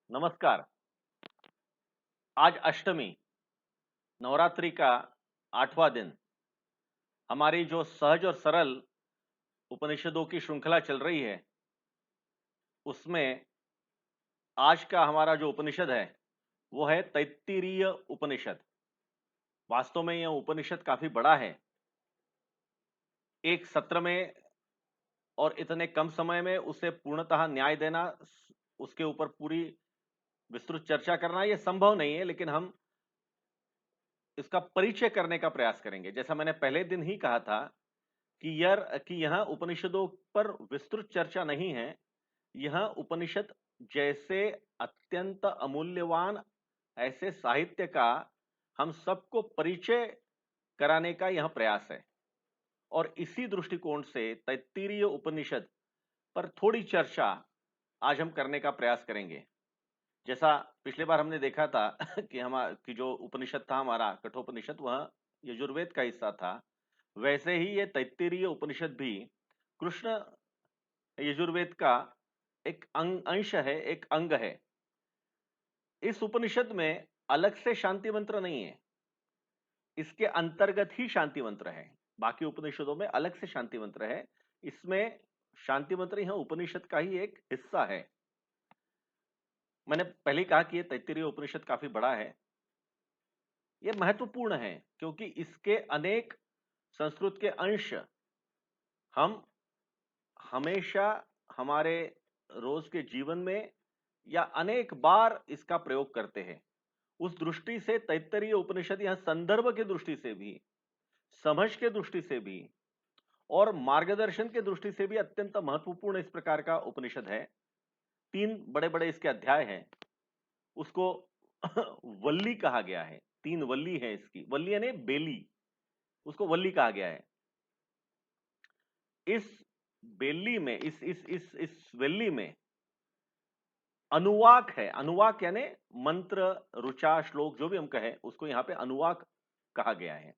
नमस्कार। आज अष्टमी, नवरात्रि का 8वां दिन। हमारी जो सहज और सरल उपनिषदों की श्रृंखला चल रही है, उसमें आज का हमारा जो उपनिषद है, वो है तैत्तिरीय उपनिषद। वास्तव में यह उपनिषद काफी बड़ा है। एक सत्र में और इतने कम समय में उसे पूर्णतः न्याय देना, उसके ऊपर पूरी विस्तृत चर्चा करना यह संभव नहीं है, लेकिन हम इसका परिचय करने का प्रयास करेंगे। जैसा मैंने पहले दिन ही कहा था कि यह उपनिषदों पर विस्तृत चर्चा नहीं है। यह उपनिषद जैसे अत्यंत अमूल्यवान ऐसे साहित्य का हम सबको परिचय कराने का यह प्रयास है, और इसी दृष्टिकोण से तैत्तिरीय उपनिषद पर थोड़ी चर्चा आज हम करने का प्रयास करेंगे। जैसा पिछले बार हमने देखा था कि जो उपनिषद था हमारा कठोपनिषद, वह यजुर्वेद का हिस्सा था। वैसे ही ये तैत्तिरीय उपनिषद भी कृष्ण यजुर्वेद का एक अंश है, एक अंग है। इस उपनिषद में अलग से शांति मंत्र नहीं है, इसके अंतर्गत ही शांति मंत्र है। बाकी उपनिषदों में अलग से शांति मंत्र है, इसमें शांति मंत्र यह उपनिषद का ही एक हिस्सा है। मैंने पहले ही कहा कि यह तैत्तिरीय उपनिषद काफी बड़ा है। यह महत्वपूर्ण है क्योंकि इसके अनेक संस्कृत के अंश हम हमेशा हमारे रोज के जीवन में या अनेक बार इसका प्रयोग करते हैं। उस दृष्टि से तैत्तिरीय उपनिषद यह संदर्भ की दृष्टि से भी, समझ के दृष्टि से भी और मार्गदर्शन के दृष्टि से भी अत्यंत महत्वपूर्ण इस प्रकार का उपनिषद है। 3 बड़े-बड़े इसके अध्याय हैं। उसको वल्ली कहा गया है। 3 वल्ली है इसकी। वल्ली यानी बेली, उसको वल्ली कहा गया है। इस बेली में इस वेल्ली में अनुवाक है। अनुवाक यानी मंत्र, ऋचा, श्लोक जो भी हम कहें, उसको यहां पे अनुवाक कहा गया है।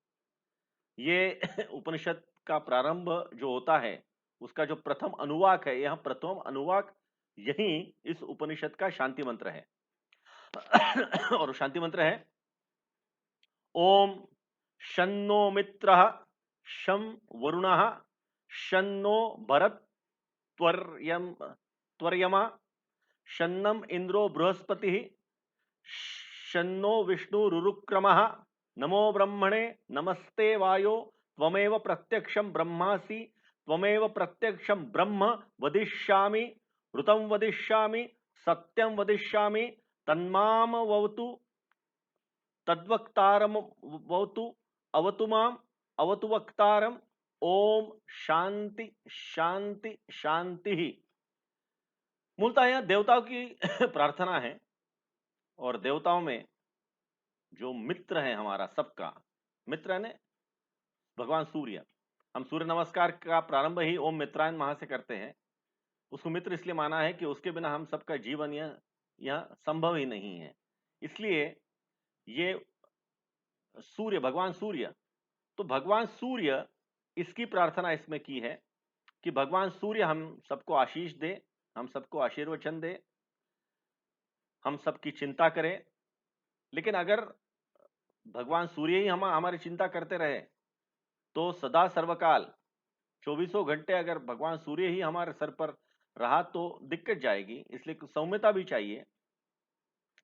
ये उपनिषद का प्रारंभ जो होता है, उसका जो प्रथम अनुवाक है, यह प्रथम अनुवाक यही इस उपनिषद का शांति मंत्र है। और शांति मंत्र है ओम शन्नो मित्रः शं वरुणः शन्नो भरत त्वर्यमा शन्नम इंद्रो बृहस्पतिः शन्नो विष्णुरुरुक्रमः नमो ब्रह्मणे नमस्ते वायो त्वमेव प्रत्यक्षं ब्रह्मासि त्वमेव प्रत्यक्षं ब्रह्म वदिष्यामि ऋतं वदिष्यामि सत्यं वदिष्यामि तन्मामवतु तद्वक्तारम वतु अवतु माम अवतु वक्तारम। ओम शांति शांति शांति ही। मूलतः यह देवताओं की प्रार्थना है, और देवताओं में जो मित्र है हमारा सबका मित्र है ने भगवान सूर्य। हम सूर्य नमस्कार का प्रारंभ ही ओम मित्रायन महा से करते हैं। उसको मित्र इसलिए माना है कि उसके बिना हम सबका जीवन यह संभव ही नहीं है। इसलिए ये सूर्य, भगवान सूर्य, तो भगवान सूर्य, इसकी प्रार्थना इसमें की है कि भगवान सूर्य हम सबको आशीष दे, हम सबको आशीर्वचन दे, हम सबकी चिंता करें। लेकिन अगर भगवान सूर्य ही हमारी चिंता करते रहे तो सदा सर्वकाल 24 घंटे अगर भगवान सूर्य ही हमारे सर पर रहा तो दिक्कत जाएगी। इसलिए सौम्यता भी चाहिए।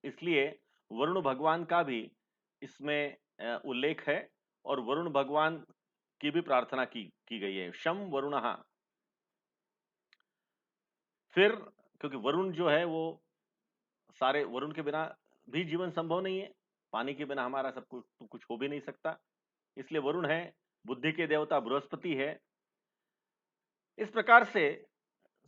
इसलिए वरुण भगवान का भी इसमें उल्लेख है, और वरुण भगवान की भी प्रार्थना की गई है, शम वरुणः। फिर क्योंकि वरुण जो है वो सारे, वरुण के बिना भी जीवन संभव नहीं है, पानी के बिना हमारा सब कुछ हो भी नहीं सकता। इसलिए वरुण है, बुद्धि के देवता बृहस्पति है। इस प्रकार से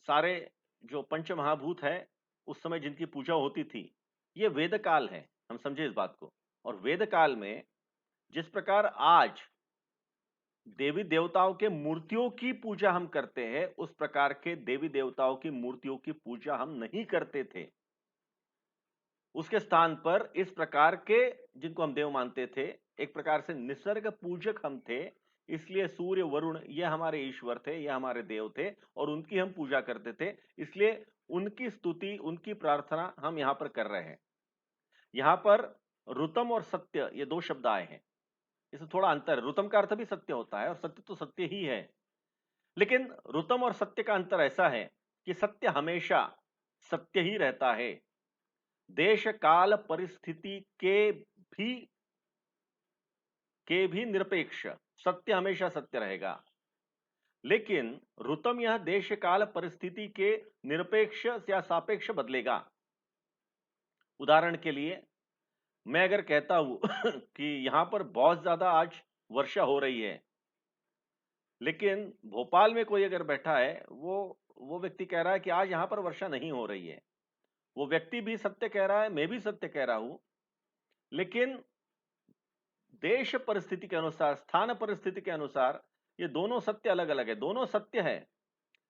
सारे जो पंच महाभूत है उस समय जिनकी पूजा होती थी, ये वेद काल है, हम समझे इस बात को। और वेद काल में जिस प्रकार आज देवी देवताओं के मूर्तियों की पूजा हम करते हैं, उस प्रकार के देवी देवताओं की मूर्तियों की पूजा हम नहीं करते थे। उसके स्थान पर इस प्रकार के जिनको हम देव मानते थे, एक प्रकार से निसर्ग पूजक हम थे। इसलिए सूर्य वरुण ये हमारे ईश्वर थे, ये हमारे देव थे, और उनकी हम पूजा करते थे। इसलिए उनकी स्तुति, उनकी प्रार्थना हम यहां पर कर रहे हैं। यहां पर रुतम और सत्य ये दो शब्द आए हैं, इसमें थोड़ा अंतर है। रुतम का अर्थ भी सत्य होता है और सत्य तो सत्य ही है, लेकिन रुतम और सत्य का अंतर ऐसा है कि सत्य हमेशा सत्य ही रहता है। देश काल परिस्थिति के भी निरपेक्ष सत्य हमेशा सत्य रहेगा, लेकिन रुतम यह देश काल परिस्थिति के निरपेक्ष या सापेक्ष बदलेगा। उदाहरण के लिए मैं अगर कहता हूं कि यहां पर बहुत ज्यादा आज वर्षा हो रही है, लेकिन भोपाल में कोई अगर बैठा है, वो व्यक्ति कह रहा है कि आज यहां पर वर्षा नहीं हो रही है। वो व्यक्ति भी सत्य कह रहा है, मैं भी सत्य कह रहा हूं, लेकिन देश परिस्थिति के अनुसार, स्थान परिस्थिति के अनुसार ये दोनों सत्य अलग अलग है। दोनों सत्य है,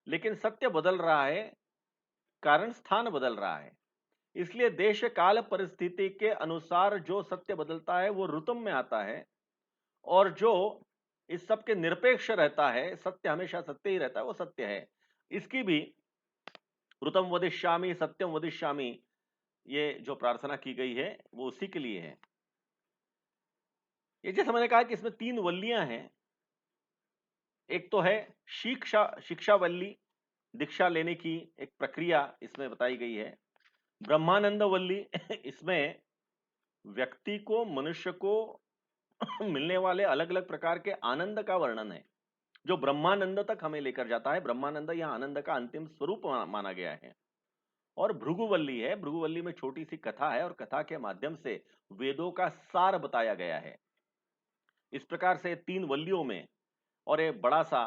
लेकिन सत्य बदल रहा है, कारण स्थान बदल रहा है। इसलिए देश काल परिस्थिति के अनुसार जो सत्य बदलता है वो रुतम में आता है, और जो इस सब के निरपेक्ष रहता है, सत्य हमेशा सत्य ही रहता है, वो सत्य है। इसकी भी रुतम वदिष्यामि सत्यम वदिष्यामि ये जो प्रार्थना की गई है वो उसी के लिए है। ये जैसे मैंने कहा कि इसमें 3 वल्लियां हैं। एक तो है शिक्षा वल्ली, दीक्षा लेने की एक प्रक्रिया इसमें बताई गई है। ब्रह्मानंद वल्ली इसमें व्यक्ति को, मनुष्य को मिलने वाले अलग अलग प्रकार के आनंद का वर्णन है, जो ब्रह्मानंद तक हमें लेकर जाता है। ब्रह्मानंद यह आनंद का अंतिम स्वरूप माना गया है। और भृगुवल्ली है, भृगुवल्ली में छोटी सी कथा है और कथा के माध्यम से वेदों का सार बताया गया है। इस प्रकार से 3 वल्लियों में और एक बड़ा सा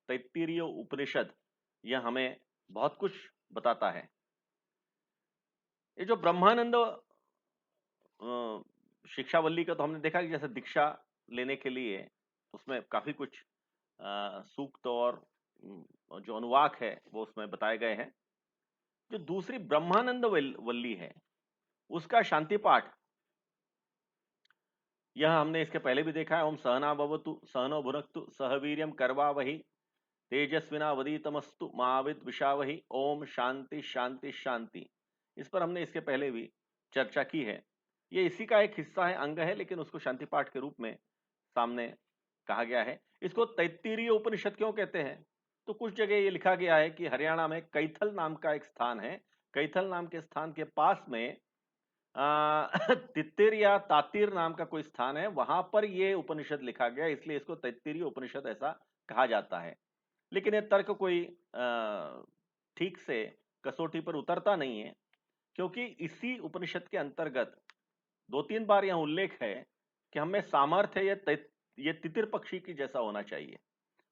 तैत्तिरीय उपनिषद यह हमें बहुत कुछ बताता है। ये जो ब्रह्मानंद शिक्षावल्ली का तो हमने देखा कि जैसे दीक्षा लेने के लिए उसमें काफी कुछ सूक्त और जो अनुवाक है वो उसमें बताए गए हैं। जो दूसरी ब्रह्मानंद वल्ली है उसका शांति पाठ, यह हमने इसके पहले भी देखा है। ओम सहना भवतु सहनो भुनक्तु सह वीर्यम करवावहि तेजस्विनावधीतमस्तु मा विद्विषावहि ओम शांति शांति शांति। इस पर हमने इसके पहले भी चर्चा की है। ये इसी का एक हिस्सा है, अंग है, लेकिन उसको शांति पाठ के रूप में सामने कहा गया है। इसको तैत्तिरीय उपनिषद क्यों कहते हैं? तो कुछ जगह ये लिखा गया है कि हरियाणा में कैथल नाम का एक स्थान है, कैथल नाम के स्थान के पास में तित्तिर या तातिर नाम का कोई स्थान है, वहां पर ये उपनिषद लिखा गया, इसलिए इसको तैत्तिरीय उपनिषद ऐसा कहा जाता है। लेकिन ये तर्क कोई ठीक से कसौटी पर उतरता नहीं है, क्योंकि इसी उपनिषद के अंतर्गत 2-3 बार यह उल्लेख है कि हमें सामर्थ्य ये तितिर पक्षी की जैसा होना चाहिए।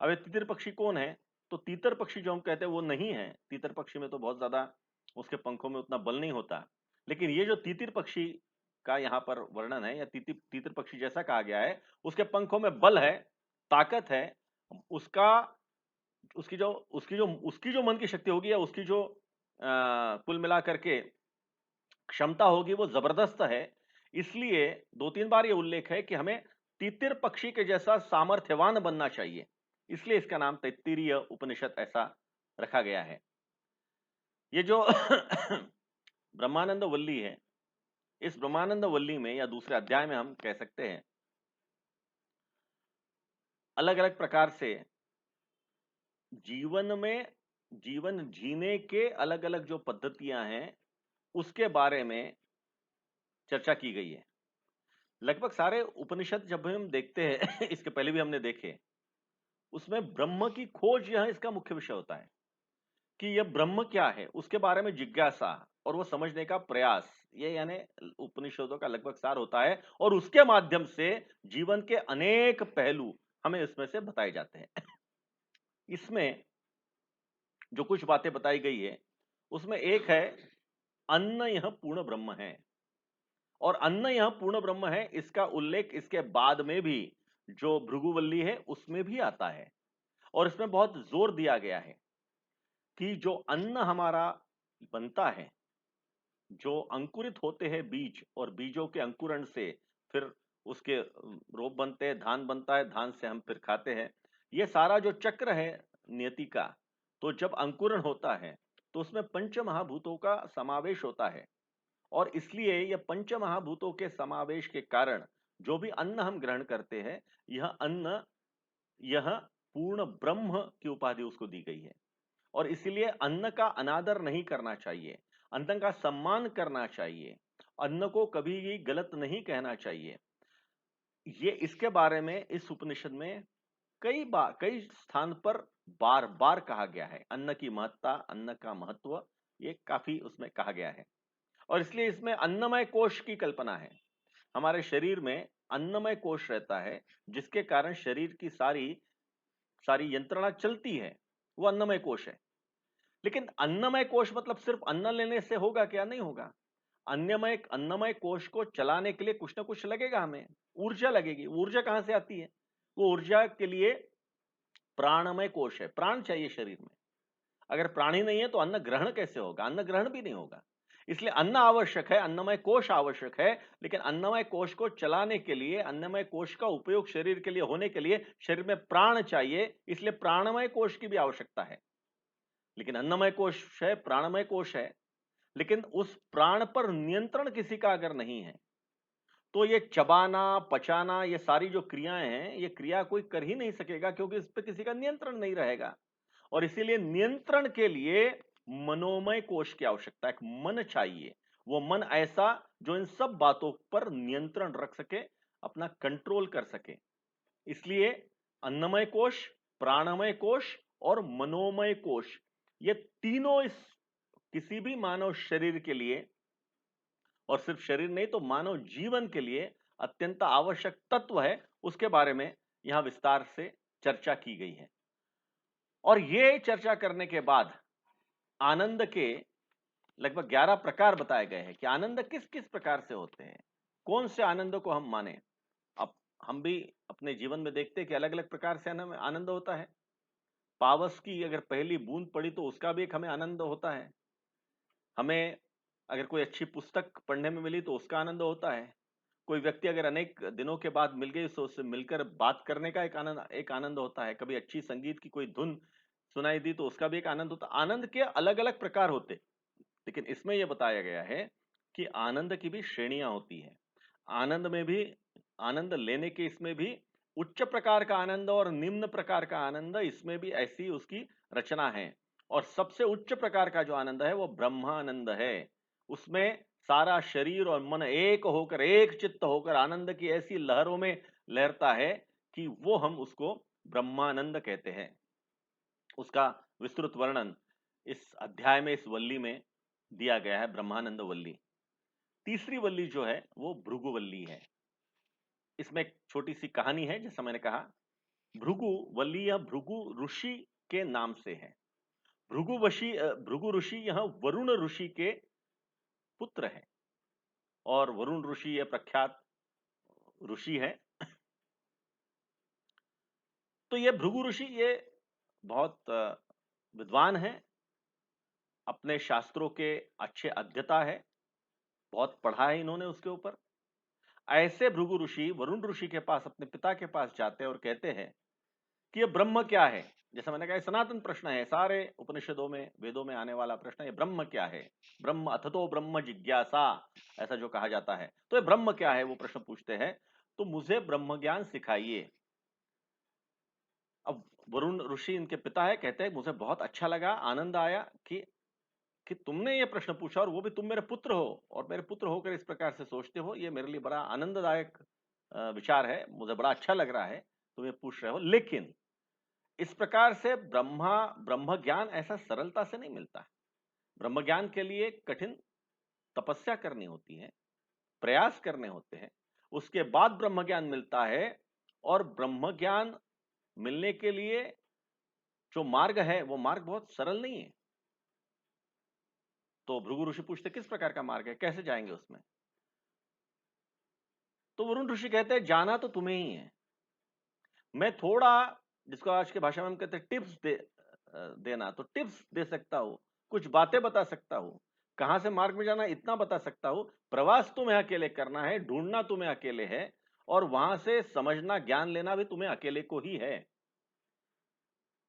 अब ये तितिर पक्षी कौन है? तो तीतर पक्षी जो हम कहते हैं वो नहीं है। तीतर पक्षी में तो बहुत ज्यादा उसके पंखों में उतना बल नहीं होता, लेकिन ये जो तीतिर पक्षी का यहाँ पर वर्णन है या तीतर पक्षी जैसा कहा गया है, उसके पंखों में बल है, ताकत है, उसका उसकी जो मन की शक्ति होगी या उसकी जो कुल मिलाकर के क्षमता होगी वो जबरदस्त है। इसलिए 2-3 बार ये उल्लेख है कि हमें तीतिर पक्षी के जैसा सामर्थ्यवान बनना चाहिए, इसलिए इसका नाम तैत्तिरीय उपनिषद ऐसा रखा गया है। ये जो ब्रह्मानंद वल्ली है, इस ब्रह्मानंद वल्ली में या दूसरे अध्याय में हम कह सकते हैं अलग अलग प्रकार से जीवन जीने के अलग अलग जो पद्धतियां हैं उसके बारे में चर्चा की गई है। लगभग सारे उपनिषद जब हम देखते हैं इसके पहले भी हमने देखे, उसमें ब्रह्म की खोज यह इसका मुख्य विषय होता है कि यह ब्रह्म क्या है, उसके बारे में जिज्ञासा और वो समझने का प्रयास, ये यानी उपनिषदों का लगभग सार होता है। और उसके माध्यम से जीवन के अनेक पहलू हमें इसमें से बताए जाते हैं। इसमें जो कुछ बातें बताई गई है उसमें एक है अन्न यह पूर्ण ब्रह्म है, और अन्न यह पूर्ण ब्रह्म है इसका उल्लेख इसके बाद में भी जो भृगुवल्ली है उसमें भी आता है। और इसमें बहुत जोर दिया गया है कि जो अन्न हमारा बनता है, जो अंकुरित होते हैं बीज, और बीजों के अंकुरण से फिर उसके रोप बनते हैं, धान बनता है, धान से हम फिर खाते हैं, ये सारा जो चक्र है नियति का, तो जब अंकुरण होता है तो उसमें पंच महाभूतों का समावेश होता है। और इसलिए यह पंच महाभूतों के समावेश के कारण जो भी अन्न हम ग्रहण करते हैं, यह पूर्ण ब्रह्म की उपाधि उसको दी गई है। और इसलिए अन्न का अनादर नहीं करना चाहिए, अन्न का सम्मान करना चाहिए, अन्न को कभी भी गलत नहीं कहना चाहिए। ये इसके बारे में इस उपनिषद में कई स्थान पर बार बार कहा गया है। अन्न की महत्ता, अन्न का महत्व, ये काफी उसमें कहा गया है। और इसलिए इसमें अन्नमय कोश की कल्पना है। हमारे शरीर में अन्नमय कोश रहता है, जिसके कारण शरीर की सारी सारी यंत्रणा चलती है, वो अन्नमय कोश है। लेकिन अन्नमय कोश मतलब सिर्फ अन्न लेने से होगा क्या? नहीं होगा। अन्नमय कोश को चलाने के लिए कुछ ना कुछ लगेगा, हमें ऊर्जा लगेगी। ऊर्जा कहां से आती है? वो ऊर्जा के लिए प्राणमय कोश है, प्राण चाहिए शरीर में। अगर प्राण ही नहीं है तो अन्न ग्रहण कैसे होगा? अन्न ग्रहण भी नहीं होगा। इसलिए अन्न आवश्यक है, अन्नमय कोश आवश्यक है, लेकिन अन्नमय कोश को चलाने के लिए, अन्नमय कोश का उपयोग शरीर के लिए होने के लिए शरीर में प्राण चाहिए, इसलिए प्राणमय कोश की भी आवश्यकता है। लेकिन अन्नमय कोश है, प्राणमय कोश है, लेकिन उस प्राण पर नियंत्रण किसी का अगर नहीं है, तो ये चबाना, पचाना, ये सारी जो क्रियाएं हैं, ये क्रिया कोई कर ही नहीं सकेगा, क्योंकि इस पर किसी का नियंत्रण नहीं रहेगा। और इसीलिए नियंत्रण के लिए मनोमय कोश की आवश्यकता है। एक मन चाहिए, वो मन ऐसा जो इन सब बातों पर नियंत्रण रख सके, अपना कंट्रोल कर सके। इसलिए अन्नमय कोश, प्राणमय कोश और मनोमय कोश, ये तीनों इस किसी भी मानव शरीर के लिए, और सिर्फ शरीर नहीं तो मानव जीवन के लिए अत्यंत आवश्यक तत्व है, उसके बारे में यहां विस्तार से चर्चा की गई है। और ये चर्चा करने के बाद आनंद के लगभग 11 प्रकार बताए गए हैं कि आनंद किस किस प्रकार से होते हैं, कौन से आनंद को हम माने। अब हम भी अपने जीवन में देखते हैं कि अलग अलग प्रकार से हमें आनंद होता है। पावस की अगर पहली बूंद पड़ी तो उसका भी एक हमें आनंद होता है। हमें अगर कोई अच्छी पुस्तक पढ़ने में मिली तो उसका आनंद होता है। कोई व्यक्ति अगर अनेक दिनों के बाद मिल गई तो उससे मिलकर बात करने का एक आनंद होता है। कभी अच्छी संगीत की कोई धुन सुनाई दी तो उसका भी एक आनंद होता है। आनंद के अलग अलग प्रकार होते, लेकिन इसमें यह बताया गया है कि आनंद की भी श्रेणियां होती है। आनंद में भी, आनंद लेने के इसमें भी उच्च प्रकार का आनंद और निम्न प्रकार का आनंद, इसमें भी ऐसी उसकी रचना है। और सबसे उच्च प्रकार का जो आनंद है वो ब्रह्मानंद है। उसमें सारा शरीर और मन एक होकर, एक चित्त होकर आनंद की ऐसी लहरों में लहरता है कि वो हम उसको ब्रह्मानंद कहते हैं। उसका विस्तृत वर्णन इस अध्याय में, इस वल्ली में दिया गया है, ब्रह्मानंद वल्ली। तीसरी वल्ली जो है वो भृगुवल्ली है। इसमें एक छोटी सी कहानी है। जैसा मैंने कहा, भृगु वल्ली या भृगु ऋषि के नाम से है। भृगु ऋषि यह वरुण ऋषि के पुत्र है, और वरुण ऋषि ये प्रख्यात ऋषि है। तो ये भृगु ऋषि ये बहुत विद्वान है, अपने शास्त्रों के अच्छे अध्येता है, बहुत पढ़ा है इन्होंने उसके ऊपर। ऐसे भृगु ऋषि वरुण ऋषि के पास, अपने पिता के पास जाते हैं और कहते हैं कि ये ब्रह्म क्या है। जैसा मैंने कहा, सनातन प्रश्न है, सारे उपनिषदों में, वेदों में आने वाला प्रश्न है, ब्रह्म क्या है। ब्रह्म अथतो ब्रह्म जिज्ञासा, ऐसा जो कहा जाता है। तो ये ब्रह्म क्या है, वो प्रश्न पूछते हैं। तो मुझे ब्रह्म ज्ञान सिखाइए। अब वरुण ऋषि इनके पिता है, कहते हैं मुझे बहुत अच्छा लगा, आनंद आया कि तुमने ये प्रश्न पूछा, और वो भी तुम मेरे पुत्र हो, और मेरे पुत्र होकर इस प्रकार से सोचते हो। ये मेरे लिए बड़ा आनंददायक विचार है, मुझे बड़ा अच्छा लग रहा है तुम ये पूछ रहे हो। लेकिन इस प्रकार से ब्रह्म ज्ञान ऐसा सरलता से नहीं मिलता है। ब्रह्म ज्ञान के लिए कठिन तपस्या करनी होती है, प्रयास करने होते हैं, उसके बाद ब्रह्म ज्ञान मिलता है। और ब्रह्म ज्ञान मिलने के लिए जो मार्ग है वो मार्ग बहुत सरल नहीं है। तो भृगु ऋषि पूछते किस प्रकार का मार्ग है, कैसे जाएंगे उसमें। तो वरुण ऋषि कहते हैं जाना तो तुम्हें ही है, मैं थोड़ा, जिसको आज के भाषा में हम कहते हैं टिप्स देना, तो टिप्स दे सकता हूं, कुछ बातें बता सकता हूं, कहां से मार्ग में जाना इतना बता सकता हूं। प्रवास तुम्हें अकेले करना है, ढूंढना तुम्हें अकेले है, और वहां से समझना, ज्ञान लेना भी तुम्हें अकेले को ही है।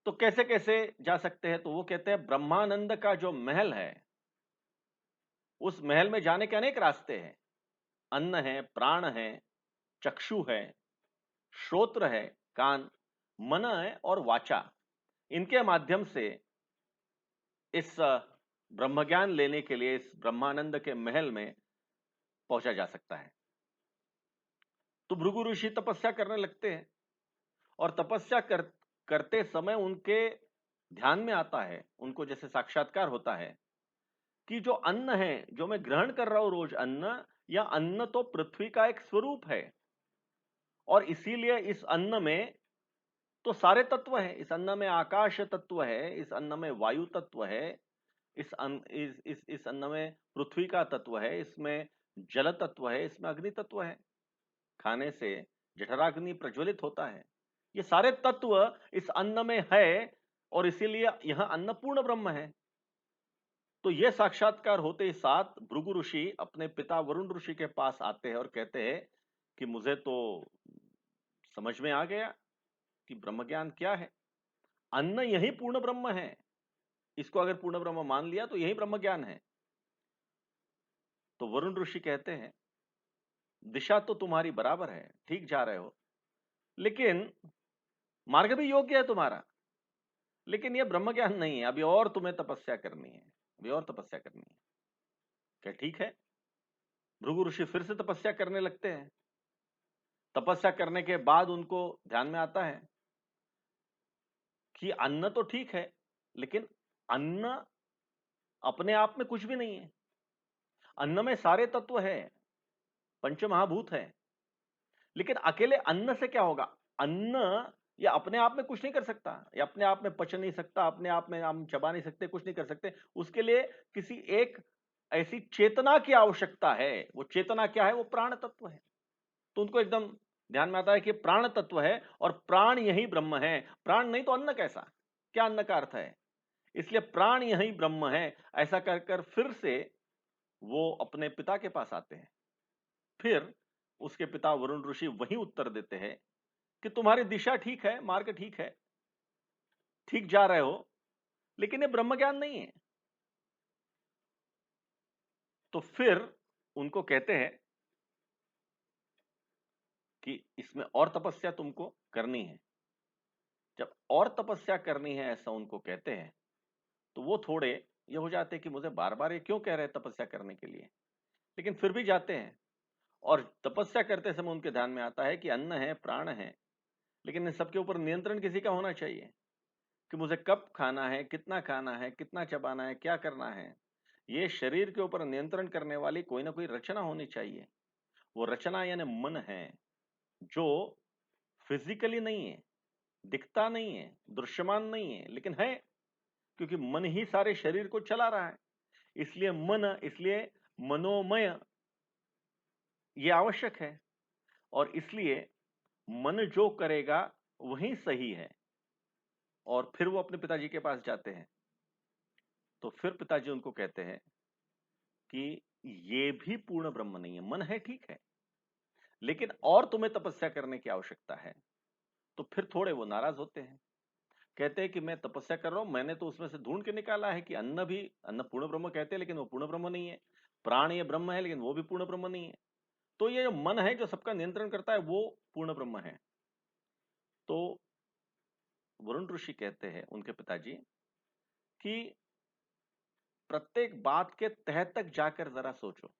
तो कैसे कैसे जा सकते हैं? तो वो कहते हैं ब्रह्मानंद का जो महल है, उस महल में जाने के अनेक रास्ते हैं। अन्न है, प्राण है, चक्षु है, श्रोत्र है, कान, मन है और वाचा। इनके माध्यम से इस ब्रह्म ज्ञान लेने के लिए इस ब्रह्मानंद के महल में पहुंचा जा सकता है। तो भृगु ऋषि तपस्या करने लगते हैं और तपस्या करते समय उनके ध्यान में आता है, उनको जैसे साक्षात्कार होता है कि जो अन्न है, जो मैं ग्रहण कर रहा हूं रोज अन्न, या अन्न तो पृथ्वी का एक स्वरूप है और इसीलिए इस अन्न में तो सारे तत्व हैं। इस अन्न में आकाश तत्व है, इस अन्न में वायु तत्व है, इस अन्न में पृथ्वी का तत्व है, इसमें जल तत्व है, इसमें अग्नि तत्व है। खाने से जठराग्नि प्रज्वलित होता है। ये सारे तत्व इस अन्न में है और इसीलिए यह अन्न पूर्ण ब्रह्म है। तो यह साक्षात्कार होते ही साथ भृगु ऋषि अपने पिता वरुण ऋषि के पास आते हैं और कहते हैं कि मुझे तो समझ में आ गया कि ब्रह्म ज्ञान क्या है। अन्न यही पूर्ण ब्रह्म है। इसको अगर पूर्ण ब्रह्म मान लिया तो यही ब्रह्म ज्ञान है। तो वरुण ऋषि कहते हैं दिशा तो तुम्हारी बराबर है, ठीक जा रहे हो, लेकिन मार्ग भी योग्य है तुम्हारा, लेकिन यह ब्रह्म ज्ञान नहीं है। अभी और तुम्हें तपस्या करनी है, अभी और तपस्या करनी है। क्या ठीक है? भृगु ऋषि फिर से तपस्या करने लगते हैं। तपस्या करने के बाद उनको ध्यान में आता है कि अन्न तो ठीक है, लेकिन अन्न अपने आप में कुछ भी नहीं है। अन्न में सारे तत्व है, पंचमहाभूत है, लेकिन अकेले अन्न से क्या होगा? अन्न ये अपने आप में कुछ नहीं कर सकता, ये अपने आप में पच नहीं सकता, अपने आप में हम चबा नहीं सकते, कुछ नहीं कर सकते। उसके लिए किसी एक ऐसी चेतना की आवश्यकता है। वो चेतना क्या है? वो प्राण तत्व है। तो उनको एकदम ध्यान में आता है कि प्राण तत्व है और प्राण यही ब्रह्म है। प्राण नहीं तो अन्न कैसा? क्या अन्न का अर्थ है? इसलिए प्राण यही ब्रह्म है। ऐसा कर कर फिर से वो अपने पिता के पास आते हैं। फिर उसके पिता वरुण ऋषि वही उत्तर देते हैं कि तुम्हारी दिशा ठीक है, मार्ग ठीक है, ठीक जा रहे हो, लेकिन ये ब्रह्म ज्ञान नहीं है। तो फिर उनको कहते हैं कि इसमें और तपस्या तुमको करनी है। जब और तपस्या करनी है ऐसा उनको कहते हैं, तो वो थोड़े ये हो जाते हैं कि मुझे बार बार ये क्यों कह रहे हैं तपस्या करने के लिए, लेकिन फिर भी जाते हैं। और तपस्या करते समय उनके ध्यान में आता है कि अन्न है, प्राण है, लेकिन इन सबके ऊपर नियंत्रण किसी का होना चाहिए कि मुझे कब खाना है, कितना चबाना है, क्या करना है। ये शरीर के ऊपर नियंत्रण करने वाली कोई ना कोई रचना होनी चाहिए। वो रचना यानी मन है, जो फिजिकली नहीं है, दिखता नहीं है, दृश्यमान नहीं है, लेकिन है, क्योंकि मन ही सारे शरीर को चला रहा है। इसलिए मनोमय ये आवश्यक है। और इसलिए मन जो करेगा वही सही है। और फिर वो अपने पिताजी के पास जाते हैं। तो फिर पिताजी उनको कहते हैं कि ये भी पूर्ण ब्रह्म नहीं है। मन है, ठीक है, लेकिन और तुम्हें तपस्या करने की आवश्यकता है। तो फिर थोड़े वो नाराज होते हैं। कहते हैं कि मैं तपस्या कर रहा हूं, मैंने तो उसमें से ढूंढ के निकाला है कि अन्न पूर्ण ब्रह्म कहते हैं, लेकिन वो पूर्ण ब्रह्म नहीं है। प्राण ये ब्रह्म है, लेकिन वो भी पूर्ण ब्रह्म नहीं है। तो ये जो मन है जो सबका नियंत्रण करता है, वो पूर्ण ब्रह्म है। तो वरुण ऋषि कहते हैं उनके पिताजी कि प्रत्येक बात के तह तक जाकर जरा सोचो।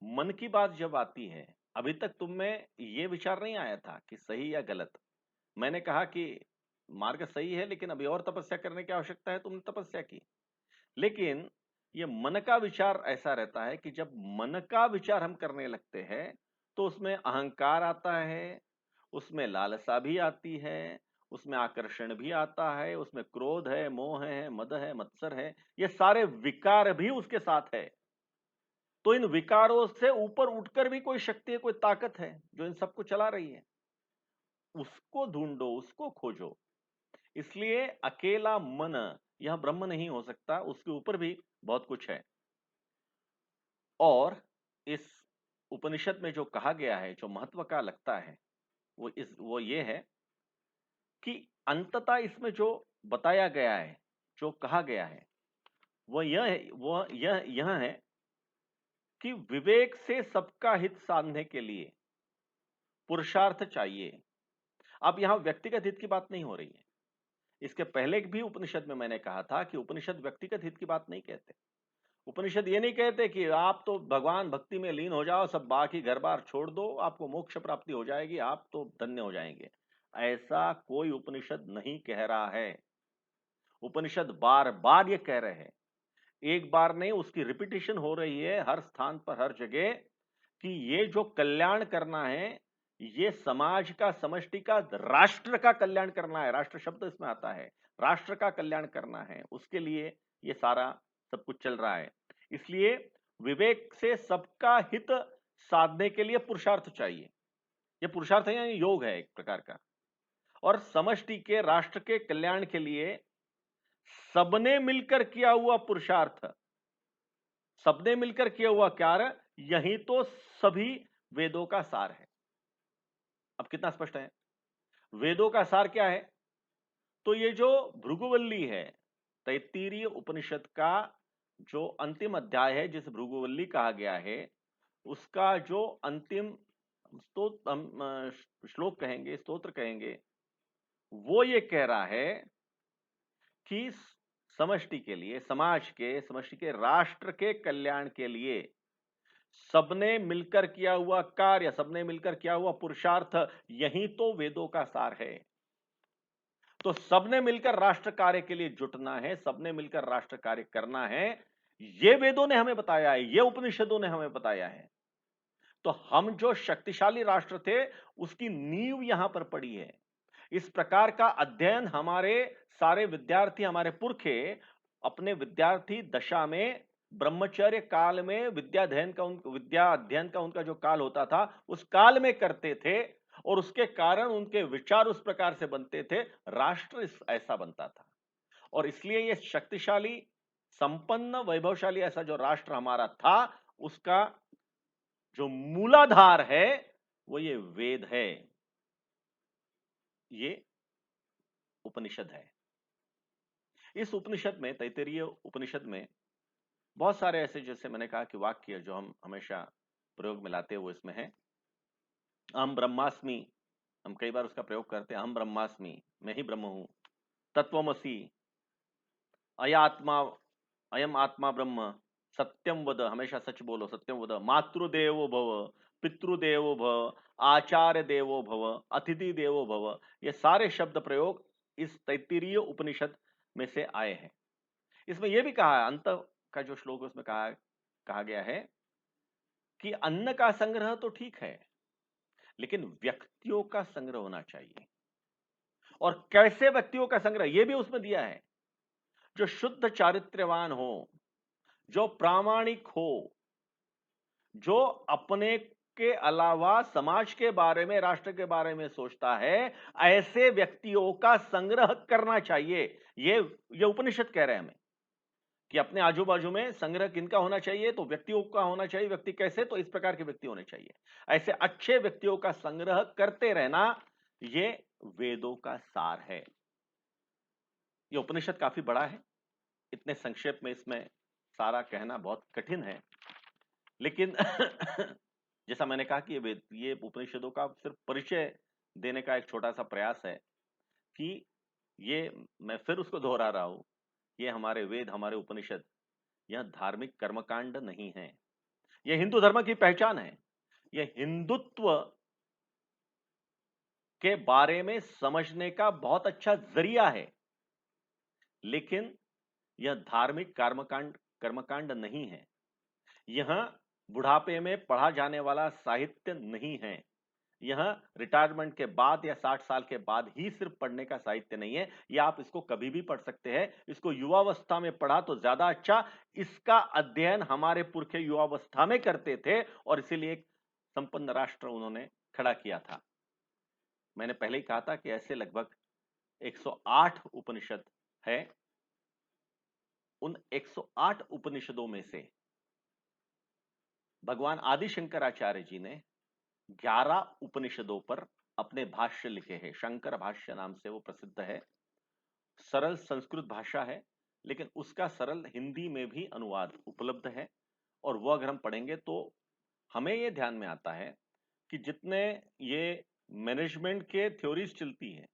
मन की बात जब आती है, अभी तक तुम में ये विचार नहीं आया था कि सही या गलत। मैंने कहा कि मार्ग सही है, लेकिन अभी और तपस्या करने की आवश्यकता है, तुमने तपस्या की। लेकिन ये मन का विचार ऐसा रहता है कि जब मन का विचार हम करने लगते हैं, तो उसमें अहंकार आता है, उसमें लालसा भी आती है, उसमें आकर्षण भी आता है, उसमें क्रोध है, मोह है, मद है, मत्सर है। ये सारे विकार भी उसके साथ है। तो इन विकारों से ऊपर उठकर भी कोई शक्ति है, कोई ताकत है जो इन सबको चला रही है। उसको ढूंढो, उसको खोजो। इसलिए अकेला मन यह ब्रह्म नहीं हो सकता, उसके ऊपर भी बहुत कुछ है। और इस उपनिषद में जो कहा गया है, जो महत्व का लगता है, वो ये है कि अंततः इसमें जो बताया गया है, जो कहा गया है, वह यह है कि विवेक से सबका हित साधने के लिए पुरुषार्थ चाहिए। अब यहां व्यक्तिगत हित की बात नहीं हो रही है। इसके पहले भी उपनिषद में मैंने कहा था कि उपनिषद व्यक्तिगत हित की बात नहीं कहते। उपनिषद ये नहीं कहते कि आप तो भगवान भक्ति में लीन हो जाओ, सब बाकी घर बार छोड़ दो, आपको मोक्ष प्राप्ति हो जाएगी, आप तो धन्य हो जाएंगे। ऐसा कोई उपनिषद नहीं कह रहा है। उपनिषद बार बार ये कह रहे हैं, एक बार नहीं, उसकी रिपीटिशन हो रही है हर स्थान पर, हर जगह, कि ये जो कल्याण करना है, ये समाज का, समष्टि का, राष्ट्र का कल्याण करना है। राष्ट्र शब्द इसमें आता है, राष्ट्र का कल्याण करना है, उसके लिए ये सारा सब कुछ चल रहा है। इसलिए विवेक से सबका हित साधने के लिए पुरुषार्थ चाहिए। ये पुरुषार्थ है या योग है एक प्रकार का। और समष्टि के, राष्ट्र के कल्याण के लिए सबने मिलकर किया हुआ पुरुषार्थ, सबने मिलकर किया हुआ कार्य, यही तो सभी वेदों का सार है। अब कितना स्पष्ट है? वेदों का सार क्या है? तो ये जो भृगुवल्ली है, तैत्तिरीय उपनिषद का जो अंतिम अध्याय है, जिस भृगुवल्ली कहा गया है, उसका जो अंतिम श्लोक कहेंगे, स्तोत्र कहेंगे, वो ये कह रहा है कि समष्टि के लिए, समाज के, समष्टि के, राष्ट्र के कल्याण के लिए सबने मिलकर किया हुआ कार्य, सबने मिलकर किया हुआ पुरुषार्थ, यही तो वेदों का सार है। तो सबने मिलकर राष्ट्र कार्य के लिए जुटना है, सबने मिलकर राष्ट्र कार्य करना है, ये वेदों ने हमें बताया है, ये उपनिषदों ने हमें बताया है। तो हम जो शक्तिशाली राष्ट्र थे, उसकी नींव यहां पर पड़ी है। इस प्रकार का अध्ययन हमारे सारे विद्यार्थी, हमारे पुरखे अपने विद्यार्थी दशा में, ब्रह्मचर्य काल में, विद्या अध्ययन का उनका जो काल होता था, उस काल में करते थे, और उसके कारण उनके विचार उस प्रकार से बनते थे, राष्ट्र ऐसा बनता था। और इसलिए यह शक्तिशाली, संपन्न, वैभवशाली ऐसा जो राष्ट्र हमारा था, उसका जो मूलाधार है, वो ये वेद है, ये उपनिषद है। इस उपनिषद में, तैत्तिरीय उपनिषद में, बहुत सारे ऐसे, जैसे मैंने कहा कि वाक्य जो हम हमेशा प्रयोग में लाते हैं, वो इसमें है। अहम ब्रह्मास्मि, हम कई बार उसका प्रयोग करते हैं, अहम ब्रह्मास्मि, मैं ही ब्रह्म हूं। तत्वमसि, अयात्मा, अयम आत्मा ब्रह्म, सत्यम वद, हमेशा सच बोलो, सत्यम वद, मातृदेवो भव, पितृदेवो भव, आचार्य देवो भव, अतिथि देवो भव, ये सारे शब्द प्रयोग इस तैत्तिरीय उपनिषद में से आए हैं। इसमें यह भी कहा है, अंत का जो श्लोक उसमें कहा गया है कि अन्न का संग्रह तो ठीक है, लेकिन व्यक्तियों का संग्रह होना चाहिए। और कैसे व्यक्तियों का संग्रह, यह भी उसमें दिया है, जो शुद्ध चारित्र्यवान हो, जो प्रामाणिक हो, जो अपने के अलावा समाज के बारे में, राष्ट्र के बारे में सोचता है, ऐसे व्यक्तियों का संग्रह करना चाहिए। ये उपनिषद कह रहे हैं हमें कि अपने आजू बाजू में संग्रह किनका होना चाहिए? तो व्यक्तियों का होना चाहिए। व्यक्ति कैसे? तो इस प्रकार के व्यक्ति होने चाहिए। ऐसे अच्छे व्यक्तियों का संग्रह करते रहना, ये वेदों का सार है। ये उपनिषद काफी बड़ा है, इतने संक्षेप में इसमें सारा कहना बहुत कठिन है, लेकिन जैसा मैंने कहा कि ये उपनिषदों का सिर्फ परिचय देने का एक छोटा सा प्रयास है कि ये, मैं फिर उसको दोहरा रहा हूं, ये हमारे वेद, हमारे उपनिषद, यह धार्मिक कर्मकांड नहीं है। यह हिंदू धर्म की पहचान है। यह हिंदुत्व के बारे में समझने का बहुत अच्छा जरिया है, लेकिन यह धार्मिक कर्मकांड नहीं है। यह बुढ़ापे में पढ़ा जाने वाला साहित्य नहीं है। यह रिटायरमेंट के बाद या 60 साल के बाद ही सिर्फ पढ़ने का साहित्य नहीं है। यह आप इसको कभी भी पढ़ सकते हैं। इसको युवावस्था में पढ़ा तो ज्यादा अच्छा। इसका अध्ययन हमारे पुरखे युवावस्था में करते थे, और इसीलिए एक संपन्न राष्ट्र उन्होंने खड़ा किया था। मैंने पहले ही कहा था कि ऐसे लगभग 108 उपनिषद है। उन 108 उपनिषदों में से भगवान आदि शंकराचार्य जी ने 11 उपनिषदों पर अपने भाष्य लिखे हैं। शंकर भाष्य नाम से वो प्रसिद्ध है। सरल संस्कृत भाषा है, लेकिन उसका सरल हिंदी में भी अनुवाद उपलब्ध है। और वो अगर हम पढ़ेंगे तो हमें ये ध्यान में आता है कि जितने ये मैनेजमेंट के थ्योरीज चलती हैं,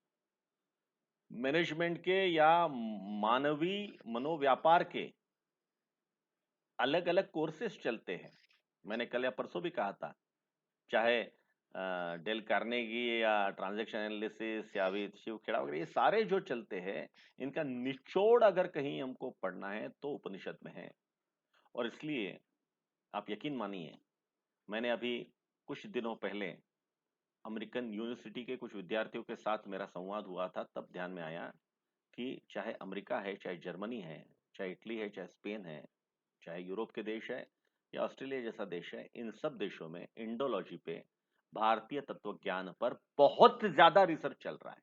मैनेजमेंट के या मानवीय मनोव्यापार के अलग अलग कोर्सेस चलते हैं। मैंने कल या परसों भी कहा था, चाहे डेल कार्नेगी या ट्रांजैक्शन एनालिसिस या अभी शिव खेड़ा वगैरह, ये सारे जो चलते हैं, इनका निचोड़ अगर कहीं हमको पढ़ना है तो उपनिषद में है। और इसलिए आप यकीन मानिए, मैंने अभी कुछ दिनों पहले अमेरिकन यूनिवर्सिटी के कुछ विद्यार्थियों के साथ मेरा संवाद हुआ था, तब ध्यान में आया कि चाहे अमेरिका है, चाहे जर्मनी है, चाहे इटली है, चाहे स्पेन है, चाहे यूरोप के देश है या ऑस्ट्रेलिया जैसा देश है, इन सब देशों में इंडोलॉजी पे, भारतीय तत्वज्ञान पर बहुत ज्यादा रिसर्च चल रहा है।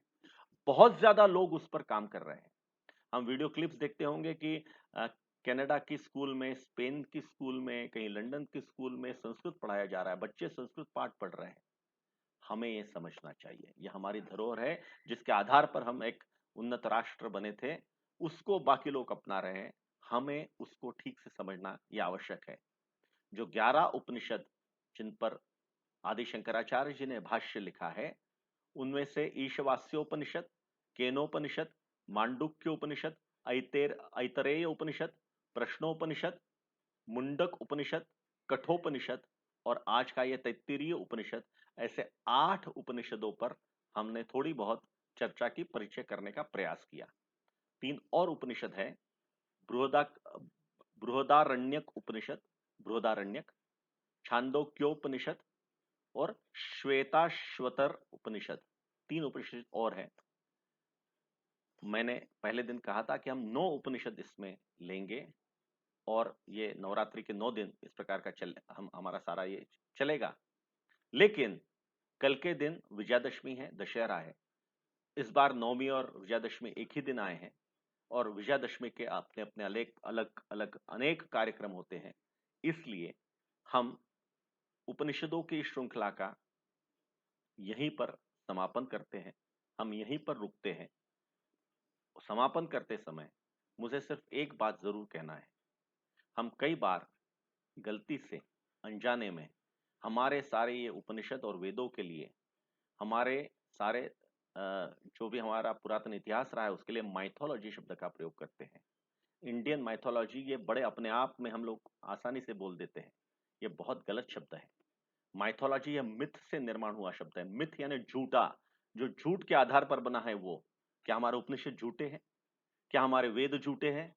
बहुत ज्यादा लोग उस पर काम कर रहे हैं। हम वीडियो क्लिप्स देखते होंगे कि कनाडा की स्कूल में, स्पेन की स्कूल में, कहीं लंदन की स्कूल में संस्कृत पढ़ाया जा रहा है, बच्चे संस्कृत पाठ पढ़ रहे हैं। हमें ये समझना चाहिए, ये हमारी धरोहर है जिसके आधार पर हम एक उन्नत राष्ट्र बने थे, उसको बाकी लोग अपना रहे हैं। हमें उसको ठीक से समझना ये आवश्यक है। जो 11 उपनिषद जिन पर आदि शंकराचार्य जी ने भाष्य लिखा है, उनमें से ईशवास्योपनिषद, केनोपनिषद, मांडुक्योपनिषद, ऐतरेय उपनिषद, प्रश्नोपनिषद, मुंडक उपनिषद, कठोपनिषद और आज का ये तैत्तिरीय उपनिषद, ऐसे 8 उपनिषदों पर हमने थोड़ी बहुत चर्चा की, परिचय करने का प्रयास किया। 3 और उपनिषद है, बृहदा बृहदारण्यक उपनिषद, बृहदारण्यक, छांदोक्योपनिषद और श्वेताश्वतर उपनिषद। 3 उपनिषद और हैं। मैंने पहले दिन कहा था कि हम 9 उपनिषद इसमें लेंगे और ये नवरात्रि के 9 दिन इस प्रकार का हमारा सारा ये चलेगा। लेकिन कल के दिन विजयादशमी है, दशहरा है। इस बार नवमी और विजयादशमी एक ही दिन आए हैं और विजयादशमी के अपने अपने अलग अलग अनेक कार्यक्रम होते हैं। इसलिए हम उपनिषदों की श्रृंखला का यहीं पर समापन करते हैं, हम यहीं पर रुकते हैं। समापन करते समय मुझे सिर्फ एक बात जरूर कहना है। हम कई बार गलती से, अनजाने में, हमारे सारे ये उपनिषद और वेदों के लिए, हमारे सारे जो भी हमारा पुरातन इतिहास रहा है उसके लिए माइथोलॉजी शब्द का प्रयोग करते हैं। इंडियन माइथोलॉजी, ये बड़े अपने आप में हम लोग आसानी से बोल देते हैं, ये बहुत गलत शब्द है। माइथोलॉजी, ये मिथ से निर्माण हुआ शब्द है। मिथ यानी झूठा, जो झूठ के आधार पर बना है वो। क्या हमारे उपनिषद झूठे हैं? क्या हमारे वेद झूठे हैं?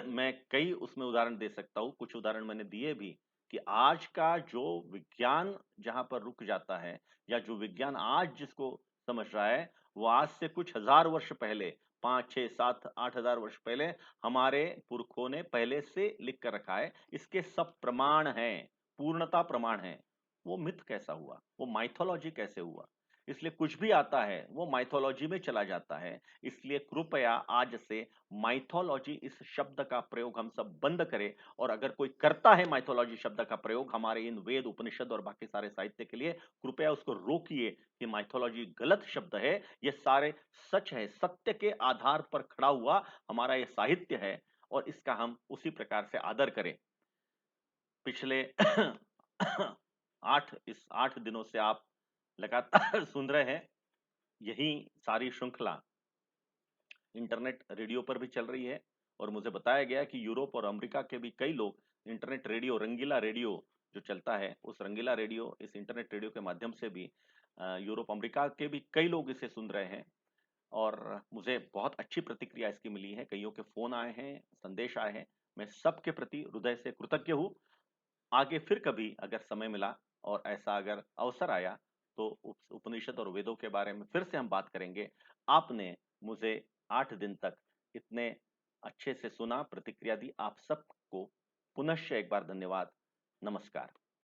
मैं कई उसमें उदाहरण दे सकता हूं, कुछ उदाहरण मैंने दिए भी, कि आज का जो विज्ञान जहां पर रुक जाता है, या जो विज्ञान आज जिसको समझ रहा है, वो आज से कुछ हजार वर्ष पहले, 5, 6, 7, 8 हजार वर्ष पहले हमारे पुरखों ने पहले से लिख कर रखा है। इसके सब प्रमाण हैं, पूर्णता प्रमाण है। वो मिथ कैसा हुआ? वो माइथोलॉजी कैसे हुआ? इसलिए कुछ भी आता है वो माइथोलॉजी में चला जाता है। इसलिए कृपया आज से माइथोलॉजी इस शब्द का प्रयोग हम सब बंद करें। और अगर कोई करता है माइथोलॉजी शब्द का प्रयोग हमारे इन वेद, उपनिषद और बाकी सारे साहित्य के लिए, कृपया उसको रोकिए कि माइथोलॉजी गलत शब्द है। ये सारे सच है, सत्य के आधार पर खड़ा हुआ हमारा ये साहित्य है और इसका हम उसी प्रकार से आदर करें। पिछले 8 दिनों से आप लगातार सुन रहे हैं, यही सारी श्रृंखला इंटरनेट रेडियो पर भी चल रही है। और मुझे बताया गया कि यूरोप और अमेरिका के भी कई लोग इंटरनेट रेडियो, रंगीला रेडियो जो चलता है, उस रंगीला रेडियो, इस इंटरनेट रेडियो के माध्यम से भी यूरोप, अमेरिका के भी कई लोग इसे सुन रहे हैं। और मुझे बहुत अच्छी प्रतिक्रिया इसकी मिली है, कईयों के फोन आए हैं, संदेश आए हैं। मैं सबके प्रति हृदय से कृतज्ञ हूँ। आगे फिर कभी अगर समय मिला और ऐसा अगर अवसर आया तो उपनिषद और वेदों के बारे में फिर से हम बात करेंगे। आपने मुझे 8 दिन तक इतने अच्छे से सुना, प्रतिक्रिया दी, आप सबको पुनश्च एक बार धन्यवाद। नमस्कार।